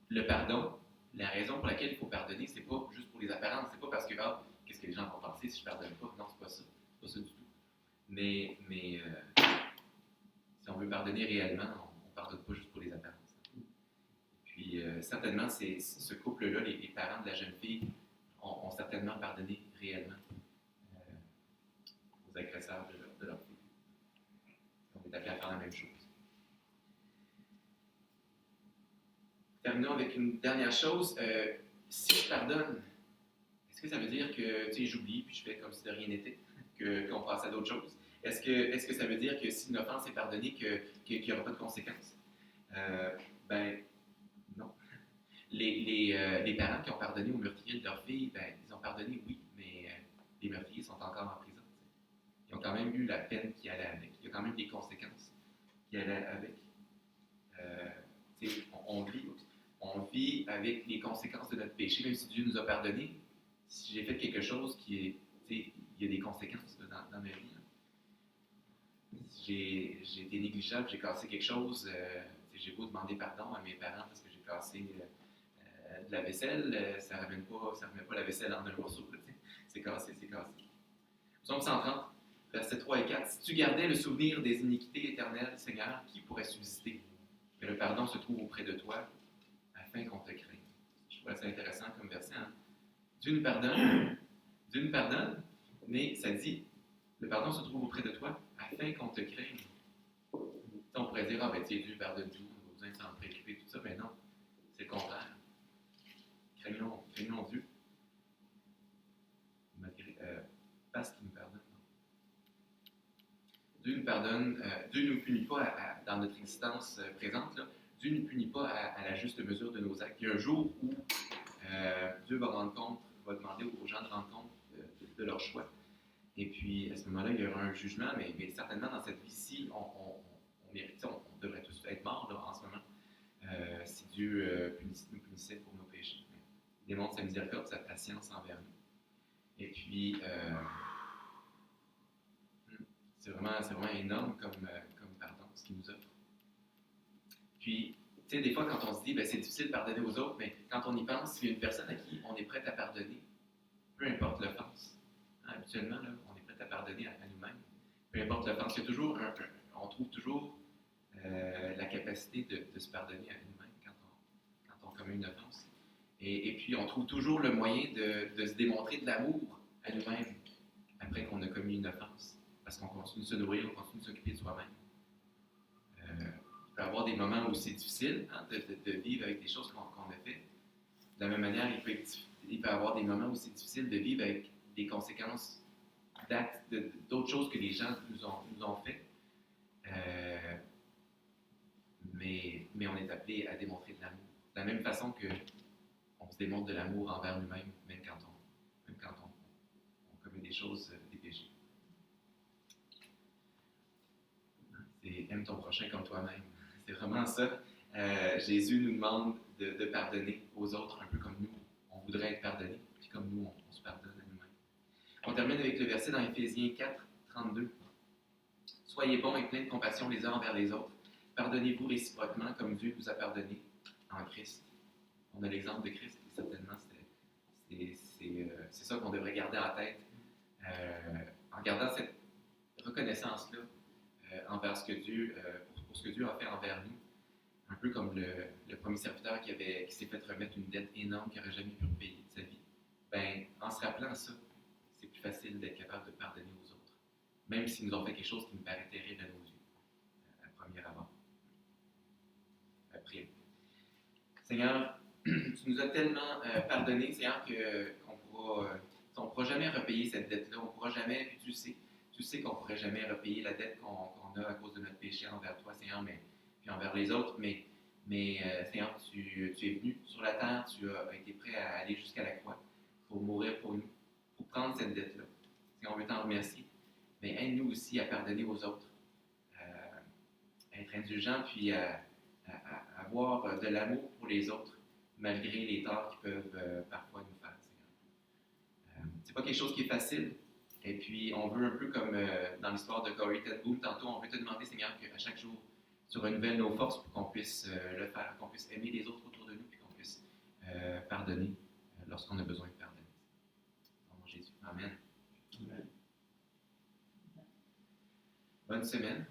S2: Le pardon, la raison pour laquelle il faut pardonner, c'est pas juste pour les apparences, c'est pas parce que, qu'est-ce que les gens vont penser si je ne pardonne pas? Non, c'est pas ça. C'est pas ça du tout. Mais si on veut pardonner réellement, on ne pardonne pas juste pour les apparences. Puis, certainement, ce couple-là, les parents de la jeune fille, ont certainement pardonné réellement aux agresseurs de leur fille. On est appelé à faire la même chose. Terminons avec une dernière chose. Si je pardonne, est-ce que ça veut dire que j'oublie puis je fais comme si de rien n'était, qu'on passe à d'autres choses? Est-ce que ça veut dire que si une offense est pardonnée, qu'il n'y aura pas de conséquences? Ben, non. Les parents qui ont pardonné aux meurtriers de leur fille, ben, ils ont pardonné, oui, mais les meurtriers sont encore en prison. Ils ont quand même eu la peine qui allait avec. Il y a quand même des conséquences qui allaient avec. On vit avec les conséquences de notre péché, même si Dieu nous a pardonné. Si j'ai fait quelque chose il y a des conséquences dans ma vie. J'ai été négligeable, j'ai cassé quelque chose. J'ai beau demander pardon à mes parents parce que j'ai cassé de la vaisselle, ça ne remet pas la vaisselle en un morceau. C'est cassé, c'est cassé. Psaume 130, versets 3 et 4. Si tu gardais le souvenir des iniquités éternelles, Seigneur, qui pourrait subsister? Mais le pardon se trouve auprès de toi, afin qu'on te craigne. Je trouve ça intéressant comme verset. Hein? Dieu nous pardonne, mais ça dit, le pardon se trouve auprès de toi, afin qu'on te craigne. On pourrait dire, Dieu pardonne tout, on a besoin de s'en préoccuper, tout ça, mais non, c'est le contraire. Craignons Dieu, parce qu'il nous pardonne. Dieu nous pardonne, Dieu ne nous punit pas dans notre existence présente, là. Dieu ne nous punit pas à la juste mesure de nos actes. Il y a un jour où Dieu va rendre compte va demander aux gens de rendre compte de leur choix. Et puis, à ce moment-là, il y aura un jugement, mais certainement, dans cette vie-ci, on mérite, on devrait tous être morts là, en ce moment, si Dieu nous punissait pour nos péchés. Mais il démontre sa miséricorde, sa patience envers nous. Et puis, c'est vraiment énorme comme pardon, ce qu'il nous offre. Puis, tu sais, des fois, quand on se dit, ben, c'est difficile de pardonner aux autres, mais quand on y pense, il y a une personne à qui on est prêt à pardonner, peu importe l'offense. Hein, habituellement, là, on est prêt à pardonner à nous-mêmes. Peu importe l'offense, il y a toujours on trouve toujours la capacité de se pardonner à nous-mêmes quand on commet une offense. Et puis, on trouve toujours le moyen de se démontrer de l'amour à nous-mêmes après qu'on a commis une offense. Parce qu'on continue de se nourrir, on continue de s'occuper de soi-même. Il peut y avoir des moments où c'est difficile hein, de vivre avec des choses qu'on a faites. De la même manière, il peut y avoir des moments où c'est difficile de vivre avec des conséquences d'actes, d'autres choses que les gens nous ont fait. Mais on est appelé à démontrer de l'amour. De la même façon qu'on se démontre de l'amour envers nous-mêmes, même quand on commet des choses, des péchés. C'est aime ton prochain comme toi-même. C'est vraiment ça. Jésus nous demande de pardonner aux autres un peu comme nous. On voudrait être pardonné, puis comme nous, on se pardonne à nous-mêmes. On termine avec le verset dans Éphésiens 4, 32. Soyez bons et pleins de compassion les uns envers les autres. Pardonnez-vous réciproquement comme Dieu vous a pardonné en Christ. On a l'exemple de Christ, et certainement, c'est ça qu'on devrait garder en tête. En gardant cette reconnaissance-là envers ce que Dieu, pour ce que Dieu a fait envers nous, un peu comme le premier serviteur qui s'est fait remettre une dette énorme qu'il n'aurait jamais pu repayer de sa vie. Ben, en se rappelant ça, c'est plus facile d'être capable de pardonner aux autres, même s'ils nous ont fait quelque chose qui nous paraît terrible à nos yeux, à première abord. Après. Seigneur, tu nous as tellement pardonné, Seigneur, qu'on ne pourra jamais repayer cette dette-là. On ne pourra jamais, puis tu sais qu'on ne pourrait jamais repayer la dette qu'on a à cause de notre péché envers toi, Seigneur, puis envers les autres. Mais Seigneur, tu es venu sur la terre, tu as été prêt à aller jusqu'à la croix pour mourir pour nous, pour prendre cette dette-là. Seigneur, on veut t'en remercier, mais aide-nous aussi à pardonner aux autres, à être indulgents, puis à avoir de l'amour pour les autres, malgré les torts qu'ils peuvent parfois nous faire, Seigneur. C'est pas quelque chose qui est facile. Et puis, on veut un peu comme dans l'histoire de Corrie ten Boom, tantôt, on veut te demander, Seigneur, qu'à chaque jour, tu renouvelles nos forces pour qu'on puisse le faire, qu'on puisse aimer les autres autour de nous, puis qu'on puisse pardonner lorsqu'on a besoin de pardonner. Au nom de Jésus. Amen. Amen. Bonne semaine.